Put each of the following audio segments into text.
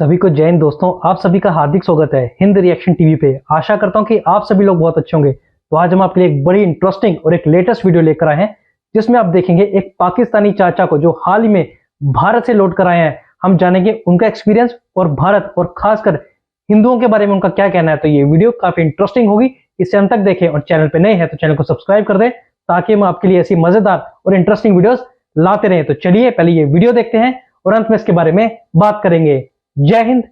सभी को जय हिंद दोस्तों। आप सभी का हार्दिक स्वागत है हिंद रिएक्शन टीवी पे। आशा करता हूं कि आप सभी लोग बहुत अच्छे होंगे। तो आज हम आपके लिए एक बड़ी इंटरेस्टिंग और एक लेटेस्ट वीडियो लेकर आए हैं, जिसमें आप देखेंगे एक पाकिस्तानी चाचा को जो हाल ही में भारत से लौट कर आए हैं। हम जानेंगे उनका एक्सपीरियंस और भारत और खासकर हिंदुओं के बारे में उनका क्या कहना है। तो ये वीडियो काफी इंटरेस्टिंग होगी, इसे अंत तक देखें और चैनल पे नए हैं तो चैनल को सब्सक्राइब कर दें, ताकि हम आपके लिए ऐसी मजेदार और इंटरेस्टिंग वीडियोस लाते रहें। तो चलिए पहले ये वीडियो देखते हैं और अंत में इसके बारे में बात करेंगे। जय हिंद,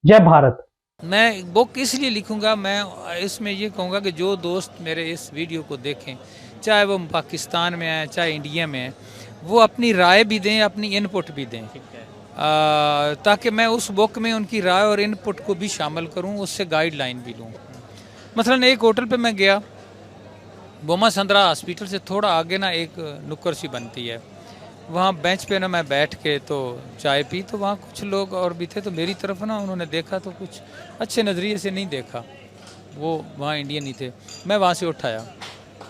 जय भारत। मैं बुक इसलिए लिखूंगा, मैं इसमें ये कहूँगा कि जो दोस्त मेरे इस वीडियो को देखें, चाहे वो पाकिस्तान में हैं चाहे इंडिया में हैं, वो अपनी राय भी दें, अपनी इनपुट भी दें, ताकि मैं उस बुक में उनकी राय और इनपुट को भी शामिल करूं, उससे गाइडलाइन भी लूं। मसलन एक होटल पे मैं गया, बोमा संदरा हॉस्पिटल से थोड़ा आगे ना एक नुक्कड़ सी बनती है, वहाँ बेंच पे ना मैं बैठ के तो चाय पी, तो वहाँ कुछ लोग और भी थे, तो मेरी तरफ ना उन्होंने देखा तो कुछ अच्छे नज़रिए से नहीं देखा, वो वहाँ इंडियन ही थे। मैं वहाँ से उठाया।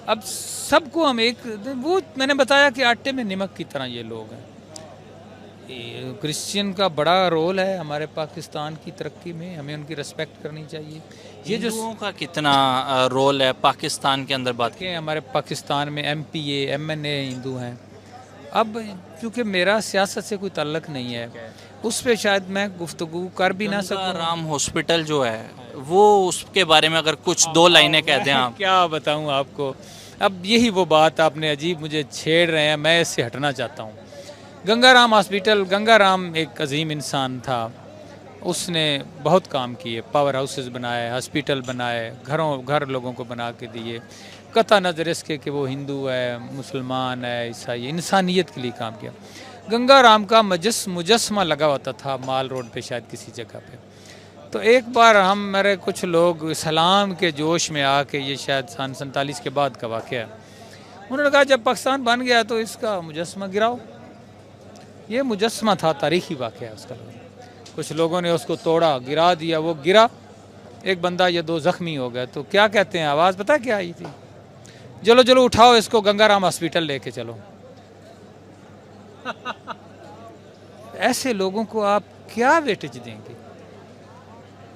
अब सबको हम एक, वो मैंने बताया कि आटे में नमक की तरह ये लोग हैं। क्रिश्चियन का बड़ा रोल है हमारे पाकिस्तान की तरक्की में, हमें उनकी रिस्पेक्ट करनी चाहिए। ये जो हिंदुओं का कितना रोल है पाकिस्तान के अंदर बात के हमारे पाकिस्तान में MPA MNA हिंदू हैं। अब क्योंकि मेरा सियासत से कोई ताल्लुक नहीं है, उस पर शायद मैं गुफ्तगू कर भी ना सकूं। राम हॉस्पिटल जो है वो, उसके बारे में अगर कुछ दो लाइनें कह दें आप। क्या बताऊं आपको। अब यही वो बात आपने अजीब मुझे छेड़ रहे हैं, मैं इससे हटना चाहता हूं। गंगाराम हॉस्पिटल, गंगाराम एक अजीम इंसान था, उसने बहुत काम किए, पावर हाउसेस बनाए, हॉस्पिटल बनाए, घर लोगों को बना के दिए, कता नज़र इसके कि वो हिंदू है, मुसलमान है, ईसाई, इंसानियत के लिए काम किया। गंगाराम का मुजस्मा लगा होता था माल रोड पे, शायद किसी जगह पे। तो एक बार हम मेरे कुछ लोग इस्लाम के जोश में आके, ये शायद सन 47 के बाद का वाक़या है, उन्होंने कहा जब पाकिस्तान बन गया तो इसका मुजस्मा गिराओ। ये मुजस्मा था, तारीखी वाक़या है उसका। कुछ लोगों ने उसको तोड़ा, गिरा दिया, वो गिरा, एक बंदा या दो ज़ख्मी हो गए। तो क्या कहते हैं, आवाज़ पता क्या आई थी? चलो चलो उठाओ इसको, गंगाराम हॉस्पिटल लेके चलो। ऐसे लोगों को आप क्या वेटेज देंगे?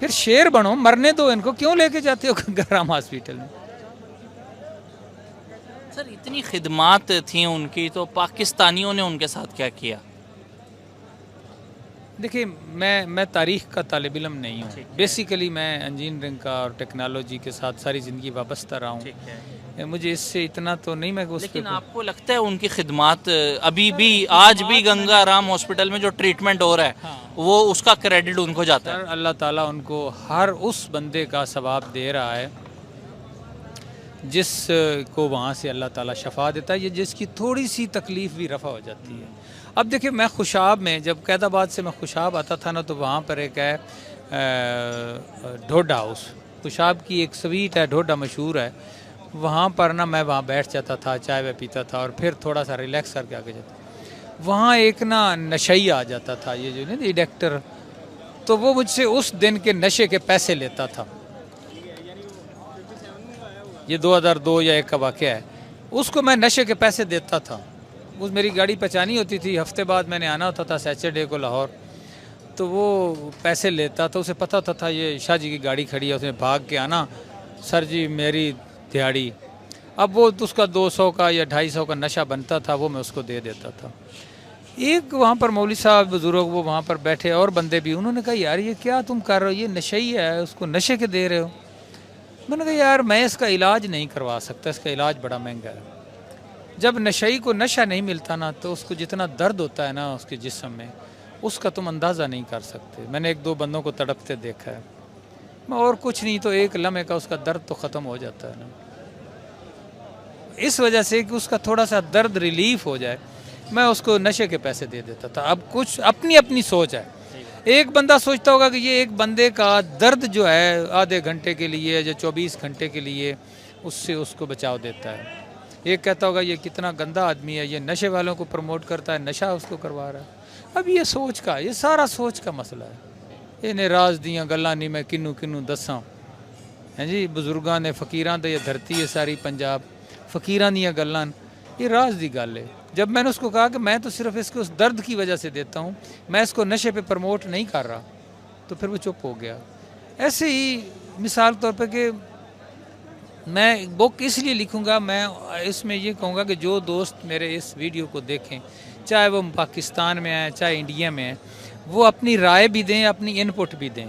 फिर शेर बनो, मरने दो इनको, क्यों लेके जाते हो गंगाराम हॉस्पिटल में? सर इतनी खिदमात थी उनकी, तो पाकिस्तानियों ने उनके साथ क्या किया? देखिए, मैं तारीख़ का तालिब इल्म नहीं हूँ। बेसिकली मैं इंजीनियरिंग का और टेक्नोलॉजी के साथ सारी ज़िंदगी वाबस्ता रहा हूँ। मुझे इससे इतना तो नहीं, मैं लेकिन आपको लगता है उनकी खिदमात अभी भी, आज भी गंगाराम हॉस्पिटल में जो ट्रीटमेंट हो रहा है, हाँ, वो उसका क्रेडिट उनको जाता है? अल्लाह ताला उनको हर उस बंदे का सवाब दे रहा है जिस को वहाँ से अल्लाह ताला शफा देता है, ये जिसकी थोड़ी सी तकलीफ़ भी रफ़ा हो जाती है। अब देखिए, मैं खुशाब में, जब कैदाबाद से मैं खुशाब आता था ना, तो वहाँ पर एक है ढोडा हाउस। खुशाब की एक स्वीट है, ढोडा मशहूर है। वहाँ पर ना मैं वहाँ बैठ जाता था, चाय वे पीता था और फिर थोड़ा सा रिलैक्स करके आगे जाता। वहाँ एक ना नशई आ जाता था, ये जो नहीं डायरेक्टर, तो वो मुझसे उस दिन के नशे के पैसे लेता था। ये 2002 या 1 का वाक़या है। उसको मैं नशे के पैसे देता था। उस मेरी गाड़ी पहचानी होती थी, हफ्ते बाद मैंने आना होता था सैटरडे को लाहौर, तो वो पैसे लेता था। उसे पता होता था ये शाह जी की गाड़ी खड़ी है, उसने भाग के आना, सर जी मेरी दिहाड़ी। अब वो उसका 200 का या 250 का नशा बनता था, वो मैं उसको दे देता था। एक वहाँ पर मौलवी साहब बुजुर्ग, वो वहाँ पर बैठे और बंदे भी, उन्होंने कहा यार ये क्या तुम कर रहे हो, ये नशई है, उसको नशे के दे रहे हो। मैंने कहा यार मैं इसका इलाज नहीं करवा सकता, इसका इलाज बड़ा महंगा है। जब नशई को नशा नहीं मिलता ना, तो उसको जितना दर्द होता है ना उसके जिस्म में, उसका तुम अंदाज़ा नहीं कर सकते। मैंने 1-2 बंदों को तड़पते देखा है। मैं और कुछ नहीं तो एक लम्हे का उसका दर्द तो ख़त्म हो जाता है ना। इस वजह से कि उसका थोड़ा सा दर्द रिलीफ हो जाए, मैं उसको नशे के पैसे दे देता था। अब कुछ अपनी अपनी सोच है। एक बंदा सोचता होगा कि ये एक बंदे का दर्द जो है आधे घंटे के लिए या 24 घंटे के लिए, उससे उसको बचाव देता है। एक कहता होगा ये कितना गंदा आदमी है, ये नशे वालों को प्रमोट करता है, नशा उसको करवा रहा है। अब ये सोच का, ये सारा सोच का मसला है। इन्हें राज दियाँ गल्लां नहीं मैं किनू किनू दसां, हैं जी। बजुर्गों ने फकीरां दी धरती है सारी पंजाब, फकीरां दियाँ गल्लां, ये राज दी गल है। जब मैंने उसको कहा कि मैं तो सिर्फ इसको उस दर्द की वजह से देता हूँ, मैं इसको नशे पे प्रमोट नहीं कर रहा, तो फिर वो चुप हो गया। ऐसे ही मिसाल तौर पर कि मैं बुक इसलिए लिखूंगा, मैं इसमें ये कहूँगा कि जो दोस्त मेरे इस वीडियो को देखें, चाहे वो पाकिस्तान में हैं चाहे इंडिया में हैं, वो अपनी राय भी दें, अपनी इनपुट भी दें,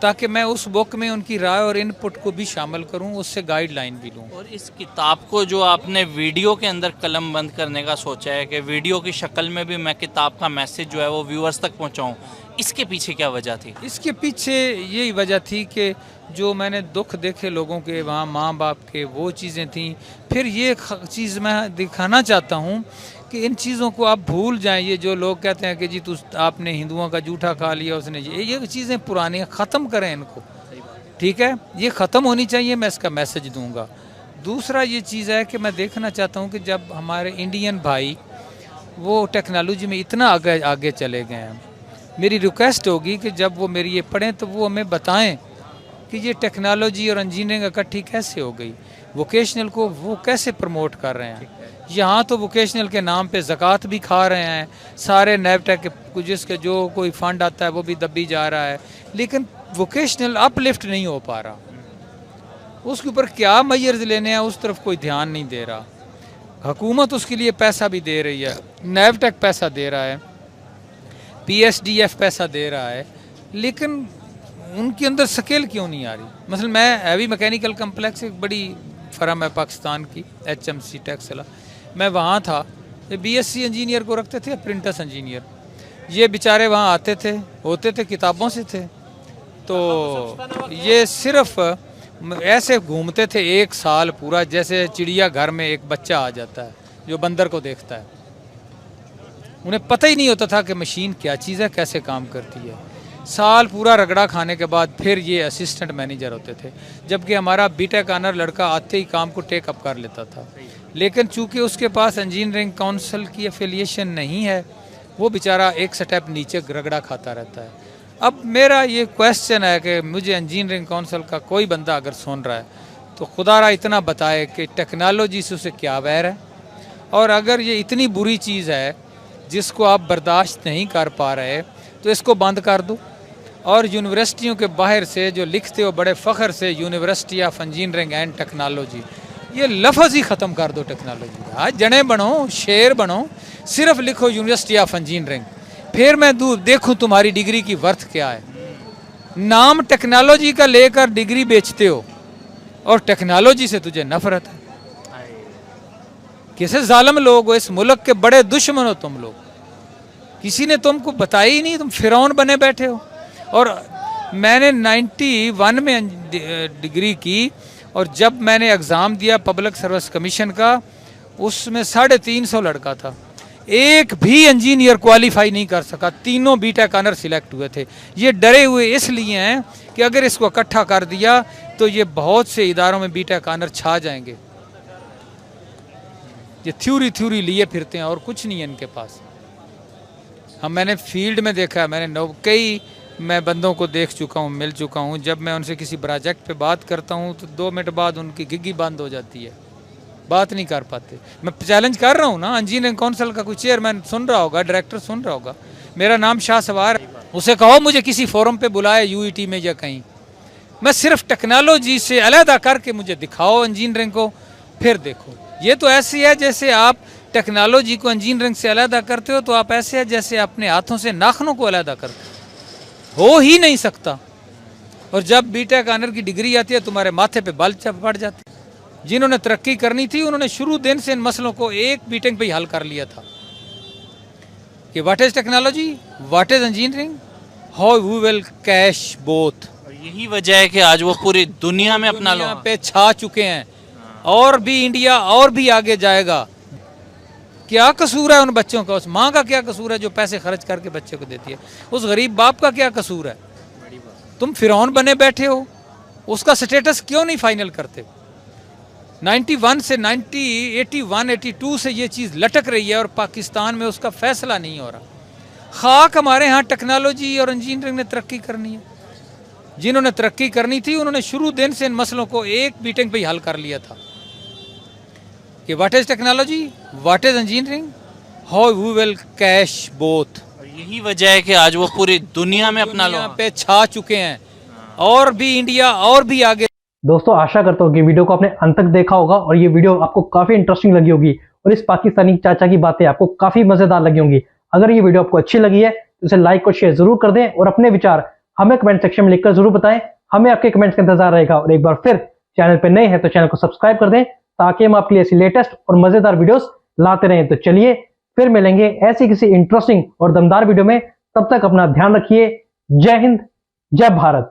ताकि मैं उस बुक में उनकी राय और इनपुट को भी शामिल करूं, उससे गाइडलाइन भी लूं। और इस किताब को जो आपने वीडियो के अंदर कलम बंद करने का सोचा है कि वीडियो की शक्ल में भी मैं किताब का मैसेज जो है वो व्यूअर्स तक पहुंचाऊं, इसके पीछे क्या वजह थी? इसके पीछे यही वजह थी कि जो मैंने दुख देखे लोगों के, वहाँ माँ बाप के, वो चीज़ें थी। फिर ये चीज़ मैं दिखाना चाहता हूँ कि इन चीज़ों को आप भूल जाएं। ये जो लोग कहते हैं कि जी आपने हिंदुओं का जूठा खा लिया, उसने ये चीज़ें पुरानी ख़त्म करें इनको, ठीक है, ये ख़त्म होनी चाहिए। मैं इसका मैसेज दूंगा। दूसरा ये चीज़ है कि मैं देखना चाहता हूँ कि जब हमारे इंडियन भाई वो टेक्नोलॉजी में इतना आगे चले गए हैं, मेरी रिक्वेस्ट होगी कि जब वो मेरी ये पढ़ें तो वो हमें बताएं कि ये टेक्नोलॉजी और इंजीनियरिंग इकट्ठी कैसे हो गई, वोकेशनल को वो कैसे प्रमोट कर रहे हैं। यहाँ तो वोकेशनल के नाम पे ज़कात भी खा रहे हैं, सारे नैबटेक के जिसके जो कोई फंड आता है वो भी दबी जा रहा है, लेकिन वोकेशनल अपलिफ्ट नहीं हो पा रहा। उसके ऊपर क्या मेजर्स लेने हैं उस तरफ कोई ध्यान नहीं दे रहा। हुकूमत उसके लिए पैसा भी दे रही है, नैबटेक पैसा दे रहा है, PSDF पैसा दे रहा है, लेकिन उनके अंदर स्किल क्यों नहीं आ रही। मसलन मैं हैवी मैकेनिकल कम्प्लेक्स, एक बड़ी फर्म है पाकिस्तान की, HMC टेक्सला, मैं वहाँ था। BSc इंजीनियर को रखते थे, प्रिंटर्स इंजीनियर, ये बेचारे वहाँ आते थे, होते थे किताबों से थे, तो ये सिर्फ ऐसे घूमते थे 1 साल पूरा, जैसे चिड़िया घर में एक बच्चा आ जाता है जो बंदर को देखता है। उन्हें पता ही नहीं होता था कि मशीन क्या चीज़ है, कैसे काम करती है। साल पूरा रगड़ा खाने के बाद फिर ये असिस्टेंट मैनेजर होते थे, जबकि हमारा बीटेक ऑनर लड़का आते ही काम को टेक अप कर लेता था। लेकिन चूंकि उसके पास इंजीनियरिंग काउंसिल की एफिलिएशन नहीं है, वो बेचारा एक स्टेप नीचे रगड़ा खाता रहता है। अब मेरा ये क्वेश्चन है कि मुझे इंजीनियरिंग काउंसिल का कोई बंदा अगर सुन रहा है तो खुदारा इतना बताए कि टेक्नोलॉजी से उसे क्या वैर है, और अगर ये इतनी बुरी चीज़ है जिसको आप बर्दाश्त नहीं कर पा रहे तो इसको बंद कर दो। और यूनिवर्सिटियों के बाहर से जो लिखते हो बड़े फ़ख्र से university of engineering and technology, ये लफ्ज़ ही ख़त्म कर दो टेक्नोलॉजी। आज जने बनो, शेर बनो, सिर्फ लिखो यूनिवर्सिटी ऑफ इंजीनियरिंग, फिर मैं देखूं तुम्हारी डिग्री की वर्थ क्या है। नाम टेक्नोलॉजी का लेकर डिग्री बेचते हो और टेक्नोलॉजी से तुझे नफरत है। कैसे जालिम लोग हो, इस मुल्क के बड़े दुश्मन हो तुम लोग। किसी ने तुमको बताया ही नहीं, तुम फिरौन बने बैठे हो। और मैंने 91 में डिग्री की, और जब मैंने एग्ज़ाम दिया पब्लिक सर्विस कमीशन का, उसमें 350 लड़का था, एक भी इंजीनियर क्वालिफाई नहीं कर सका। तीनों बीटेक ऑनर सिलेक्ट हुए थे। ये डरे हुए इसलिए हैं कि अगर इसको इकट्ठा कर दिया तो ये बहुत से इदारों में बीटेक ऑनर छा जाएंगे। ये थ्योरी लिए फिरते हैं और कुछ नहीं है इनके पास। मैंने फील्ड में देखा है, मैंने कई मैं बंदों को देख चुका हूँ, मिल चुका हूँ। जब मैं उनसे किसी प्रोजेक्ट पे बात करता हूँ तो 2 मिनट बाद उनकी गिग्गी बंद हो जाती है, बात नहीं कर पाते। मैं चैलेंज कर रहा हूँ ना, इंजीनियरिंग काउंसिल का कोई चेयरमैन सुन रहा होगा, डायरेक्टर सुन रहा होगा, मेरा नाम शाह सवार, उसे कहो मुझे किसी फोरम पे बुलाए UET में या कहीं, मैं सिर्फ टेक्नोलॉजी से अलहदा करके मुझे दिखाओ इंजीनियरिंग को, फिर देखो। ये तो ऐसे है जैसे आप टेक्नोलॉजी को इंजीनियरिंग से अलहदा करते हो, तो आप ऐसे है जैसे अपने हाथों से नाखनों को अलहदा करते हो ही नहीं सकता। और जब बीटेक ऑनर की डिग्री आती है तुम्हारे माथे पे बाल पड़ जाते। जिन्होंने तरक्की करनी थी उन्होंने शुरू दिन से इन मसलों को एक मीटिंग पे ही हल कर लिया था कि what is technology, what is engineering, how we will cash both. यही वजह है कि आज वो पूरी दुनिया में अपना दुनिया पे छा चुके हैं, और भी इंडिया और भी आगे जाएगा। क्या कसूर है उन बच्चों का, उस माँ का क्या कसूर है जो पैसे खर्च करके बच्चे को देती है, उस गरीब बाप का क्या कसूर है। तुम फिरौन बने बैठे हो, उसका स्टेटस क्यों नहीं फाइनल करते। 91 से 81, 82 से ये चीज़ लटक रही है और पाकिस्तान में उसका फैसला नहीं हो रहा। खाक हमारे यहाँ टेक्नोलॉजी और इंजीनियरिंग ने तरक्की करनी है। जिन्होंने तरक्की करनी थी उन्होंने शुरू दिन से इन मसलों को एक मीटिंग पे ही हल कर लिया था कि what is technology, what is engineering, how we will cash both. यही वजह है कि आज वो पूरी दुनिया में अपना दुनिया लो पे छा चुके हैं, और भी इंडिया और भी आगे। दोस्तों आशा करता हूँ कि वीडियो को आपने अंत तक देखा होगा और ये वीडियो आपको काफी इंटरेस्टिंग लगी होगी और इस पाकिस्तानी चाचा की बातें आपको काफी मजेदार लगी होंगी। अगर ये वीडियो आपको अच्छी लगी है तो इसे लाइक और शेयर जरूर कर दें और अपने विचार हमें कमेंट सेक्शन में लिखकर जरूर बताएं। हमें आपके कमेंट्स का इंतजार रहेगा और एक बार फिर चैनल पर नए हैं तो चैनल को सब्सक्राइब कर दें ताकि हम आपके लिए ऐसी लेटेस्ट और मजेदार वीडियोस लाते रहें। तो चलिए फिर मिलेंगे ऐसी किसी इंटरेस्टिंग और दमदार वीडियो में। तब तक अपना ध्यान रखिए। जय हिंद, जय भारत।